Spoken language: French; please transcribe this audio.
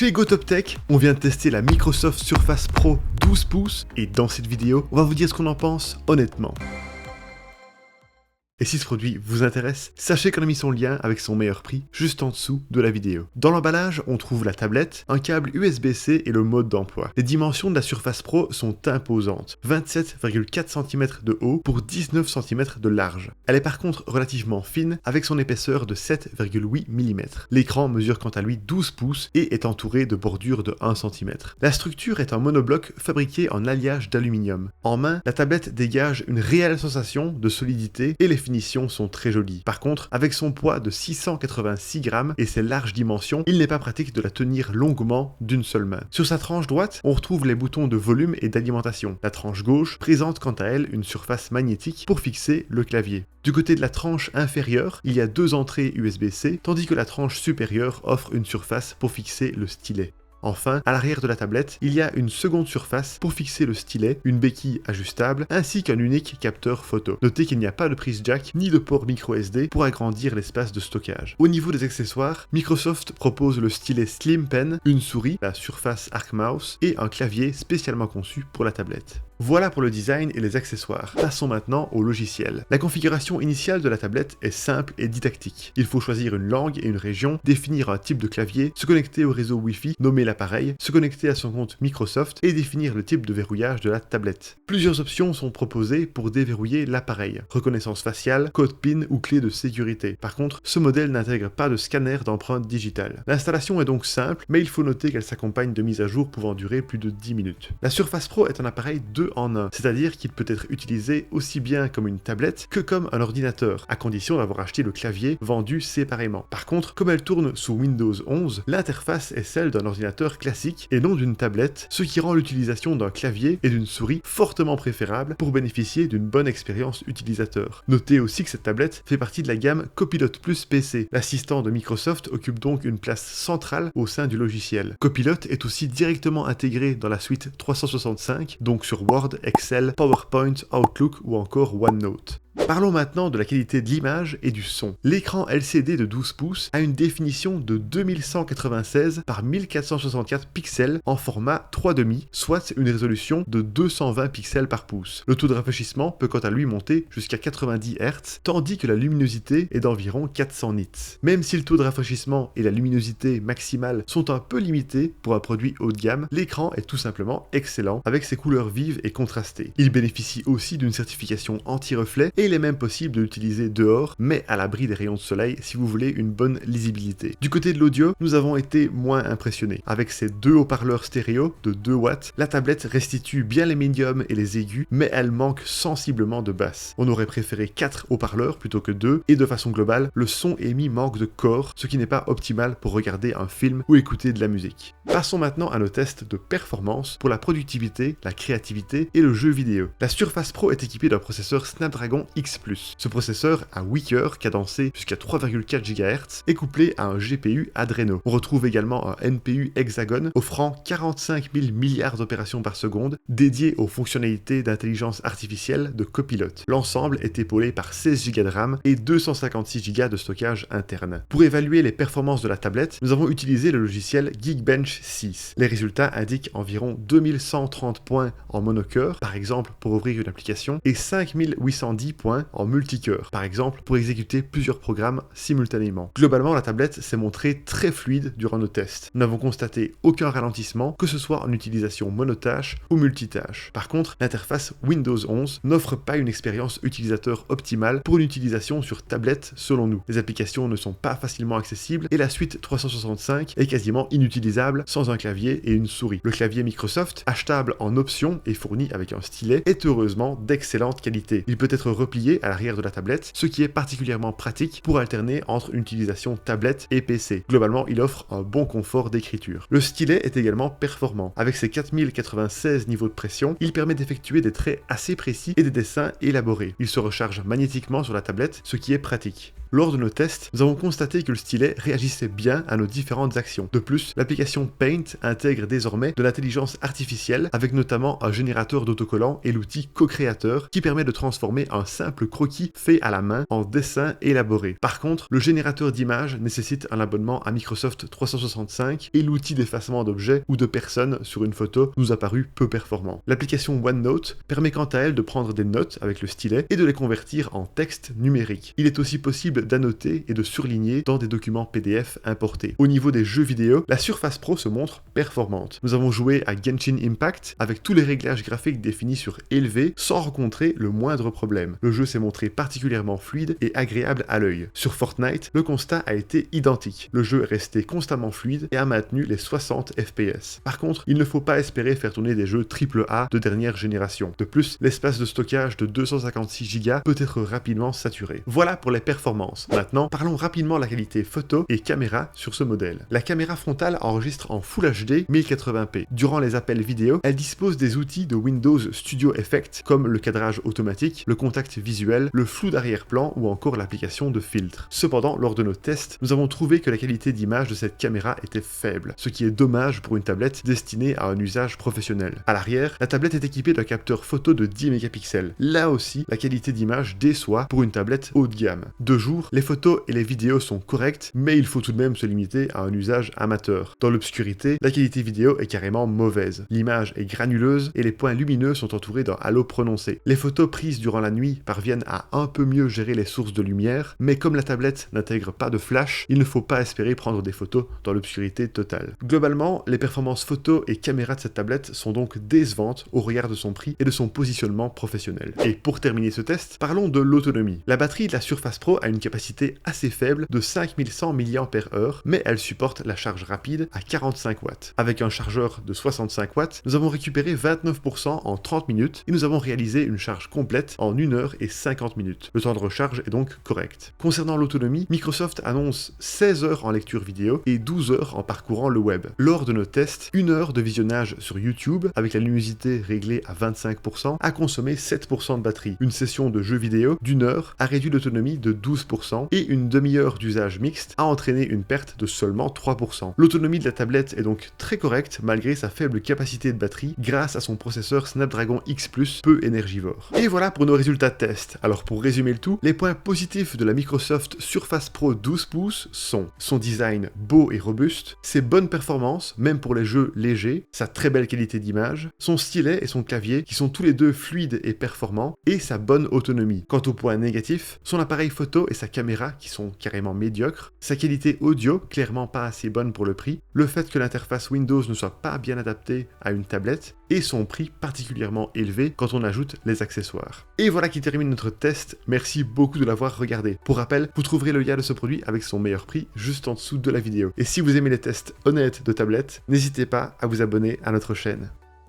Chez GoTopTech, on vient de tester la Microsoft Surface Pro 12 pouces et dans cette vidéo, on va vous dire ce qu'on en pense honnêtement. Et si ce produit vous intéresse, sachez qu'on a mis son lien avec son meilleur prix juste en dessous de la vidéo. Dans l'emballage, on trouve la tablette, un câble USB-C et le mode d'emploi. Les dimensions de la Surface Pro sont imposantes, 27,4 cm de haut pour 19 cm de large. Elle est par contre relativement fine avec son épaisseur de 7,8 mm. L'écran mesure quant à lui 12 pouces et est entouré de bordures de 1 cm. La structure est un monobloc fabriqué en alliage d'aluminium. En main, la tablette dégage une réelle sensation de solidité et les finitions sont très jolies. Par contre, avec son poids de 686 grammes et ses larges dimensions, il n'est pas pratique de la tenir longuement d'une seule main. Sur sa tranche droite, on retrouve les boutons de volume et d'alimentation. La tranche gauche présente quant à elle une surface magnétique pour fixer le clavier. Du côté de la tranche inférieure, il y a deux entrées USB-C, tandis que la tranche supérieure offre une surface pour fixer le stylet. Enfin, à l'arrière de la tablette, il y a une seconde surface pour fixer le stylet, une béquille ajustable, ainsi qu'un unique capteur photo. Notez qu'il n'y a pas de prise jack ni de port micro SD pour agrandir l'espace de stockage. Au niveau des accessoires, Microsoft propose le stylet Slim Pen, une souris, la Surface Arc Mouse et un clavier spécialement conçu pour la tablette. Voilà pour le design et les accessoires. Passons maintenant au logiciel. La configuration initiale de la tablette est simple et didactique. Il faut choisir une langue et une région, définir un type de clavier, se connecter au réseau Wi-Fi, nommer l'appareil, se connecter à son compte Microsoft et définir le type de verrouillage de la tablette. Plusieurs options sont proposées pour déverrouiller l'appareil. Reconnaissance faciale, code PIN ou clé de sécurité. Par contre, ce modèle n'intègre pas de scanner d'empreinte digitale. L'installation est donc simple, mais il faut noter qu'elle s'accompagne de mises à jour pouvant durer plus de 10 minutes. La Surface Pro est un appareil 2 en 1, c'est-à-dire qu'il peut être utilisé aussi bien comme une tablette que comme un ordinateur, à condition d'avoir acheté le clavier vendu séparément. Par contre, comme elle tourne sous Windows 11, l'interface est celle d'un ordinateur classique et non d'une tablette, ce qui rend l'utilisation d'un clavier et d'une souris fortement préférable pour bénéficier d'une bonne expérience utilisateur. Notez aussi que cette tablette fait partie de la gamme Copilot Plus PC. L'assistant de Microsoft occupe donc une place centrale au sein du logiciel. Copilot est aussi directement intégré dans la suite 365, donc sur Word, Excel, PowerPoint, Outlook ou encore OneNote. Parlons maintenant de la qualité de l'image et du son. L'écran LCD de 12 pouces a une définition de 2196 par 1464 pixels en format 3,5, soit une résolution de 220 pixels par pouce. Le taux de rafraîchissement peut quant à lui monter jusqu'à 90 Hz, tandis que la luminosité est d'environ 400 nits. Même si le taux de rafraîchissement et la luminosité maximale sont un peu limités pour un produit haut de gamme, l'écran est tout simplement excellent avec ses couleurs vives et contrastées. Il bénéficie aussi d'une certification anti-reflet et il est même possible de l'utiliser dehors, mais à l'abri des rayons de soleil si vous voulez une bonne lisibilité. Du côté de l'audio, nous avons été moins impressionnés. Avec ses deux haut-parleurs stéréo de 2 watts, la tablette restitue bien les médiums et les aigus, mais elle manque sensiblement de basse. On aurait préféré 4 haut-parleurs plutôt que 2, et de façon globale, le son émis manque de corps, ce qui n'est pas optimal pour regarder un film ou écouter de la musique. Passons maintenant à nos tests de performance pour la productivité, la créativité et le jeu vidéo. La Surface Pro est équipée d'un processeur Snapdragon X+. Ce processeur a 8 cœurs cadencés jusqu'à 3,4 GHz et couplé à un GPU Adreno. On retrouve également un NPU Hexagon offrant 45 000 milliards d'opérations par seconde dédiées aux fonctionnalités d'intelligence artificielle de Copilot. L'ensemble est épaulé par 16 Go de RAM et 256 Go de stockage interne. Pour évaluer les performances de la tablette, nous avons utilisé le logiciel Geekbench 6. Les résultats indiquent environ 2130 points en monocœur, par exemple pour ouvrir une application, et 5810 points en multicœur, par exemple pour exécuter plusieurs programmes simultanément. Globalement, la tablette s'est montrée très fluide durant nos tests. Nous n'avons constaté aucun ralentissement, que ce soit en utilisation monotâche ou multitâche. Par contre, l'interface Windows 11 n'offre pas une expérience utilisateur optimale pour une utilisation sur tablette selon nous. Les applications ne sont pas facilement accessibles et la suite 365 est quasiment inutilisable sans un clavier et une souris. Le clavier Microsoft, achetable en option et fourni avec un stylet, est heureusement d'excellente qualité. Il peut être replié à l'arrière de la tablette, ce qui est particulièrement pratique pour alterner entre une utilisation tablette et PC. Globalement, il offre un bon confort d'écriture. Le stylet est également performant. Avec ses 4096 niveaux de pression, il permet d'effectuer des traits assez précis et des dessins élaborés. Il se recharge magnétiquement sur la tablette, ce qui est pratique. Lors de nos tests, nous avons constaté que le stylet réagissait bien à nos différentes actions. De plus, l'application Paint intègre désormais de l'intelligence artificielle avec notamment un générateur d'autocollants et l'outil Co-Creator qui permet de transformer un simple croquis fait à la main en dessin élaboré. Par contre, le générateur d'images nécessite un abonnement à Microsoft 365 et l'outil d'effacement d'objets ou de personnes sur une photo nous a paru peu performant. L'application OneNote permet quant à elle de prendre des notes avec le stylet et de les convertir en texte numérique. Il est aussi possible d'annoter et de surligner dans des documents PDF importés. Au niveau des jeux vidéo, la Surface Pro se montre performante. Nous avons joué à Genshin Impact avec tous les réglages graphiques définis sur élevé sans rencontrer le moindre problème. Le jeu s'est montré particulièrement fluide et agréable à l'œil. Sur Fortnite, le constat a été identique. Le jeu est resté constamment fluide et a maintenu les 60 FPS. Par contre, il ne faut pas espérer faire tourner des jeux AAA de dernière génération. De plus, l'espace de stockage de 256 Go peut être rapidement saturé. Voilà pour les performances. Maintenant, parlons rapidement de la qualité photo et caméra sur ce modèle. La caméra frontale enregistre en Full HD 1080p. Durant les appels vidéo, elle dispose des outils de Windows Studio Effect comme le cadrage automatique, le contact visuel, le flou d'arrière-plan ou encore l'application de filtres. Cependant, lors de nos tests, nous avons trouvé que la qualité d'image de cette caméra était faible, ce qui est dommage pour une tablette destinée à un usage professionnel. À l'arrière, la tablette est équipée d'un capteur photo de 10 mégapixels. Là aussi, la qualité d'image déçoit pour une tablette haut de gamme. De jour, les photos et les vidéos sont correctes, mais il faut tout de même se limiter à un usage amateur. Dans l'obscurité, la qualité vidéo est carrément mauvaise. L'image est granuleuse et les points lumineux sont entourés d'un halo prononcé. Les photos prises durant la nuit parviennent à un peu mieux gérer les sources de lumière, mais comme la tablette n'intègre pas de flash, il ne faut pas espérer prendre des photos dans l'obscurité totale. Globalement, les performances photo et caméra de cette tablette sont donc décevantes au regard de son prix et de son positionnement professionnel. Et pour terminer ce test, parlons de l'autonomie. La batterie de la Surface Pro a une capacité assez faible de 5100 mAh, mais elle supporte la charge rapide à 45 watts. Avec un chargeur de 65 watts, nous avons récupéré 29% en 30 minutes et nous avons réalisé une charge complète en 1 heure et 50 minutes. Le temps de recharge est donc correct. Concernant l'autonomie, Microsoft annonce 16 heures en lecture vidéo et 12 heures en parcourant le web. Lors de nos tests, 1 heure de visionnage sur YouTube, avec la luminosité réglée à 25%, a consommé 7% de batterie. Une session de jeux vidéo d'1 heure a réduit l'autonomie de 12% et une demi-heure d'usage mixte a entraîné une perte de seulement 3%. L'autonomie de la tablette est donc très correcte malgré sa faible capacité de batterie grâce à son processeur Snapdragon X Plus peu énergivore. Et voilà pour nos résultats de test. Alors pour résumer le tout, les points positifs de la Microsoft Surface Pro 12 pouces sont son design beau et robuste, ses bonnes performances, même pour les jeux légers, sa très belle qualité d'image, son stylet et son clavier qui sont tous les deux fluides et performants, et sa bonne autonomie. Quant aux points négatifs, son appareil photo et sa caméra qui sont carrément médiocres, sa qualité audio clairement pas assez bonne pour le prix, le fait que l'interface Windows ne soit pas bien adaptée à une tablette, et son prix particulièrement élevé quand on ajoute les accessoires. Et voilà qui termine notre test, merci beaucoup de l'avoir regardé. Pour rappel, vous trouverez le lien de ce produit avec son meilleur prix juste en dessous de la vidéo. Et si vous aimez les tests honnêtes de tablettes, n'hésitez pas à vous abonner à notre chaîne.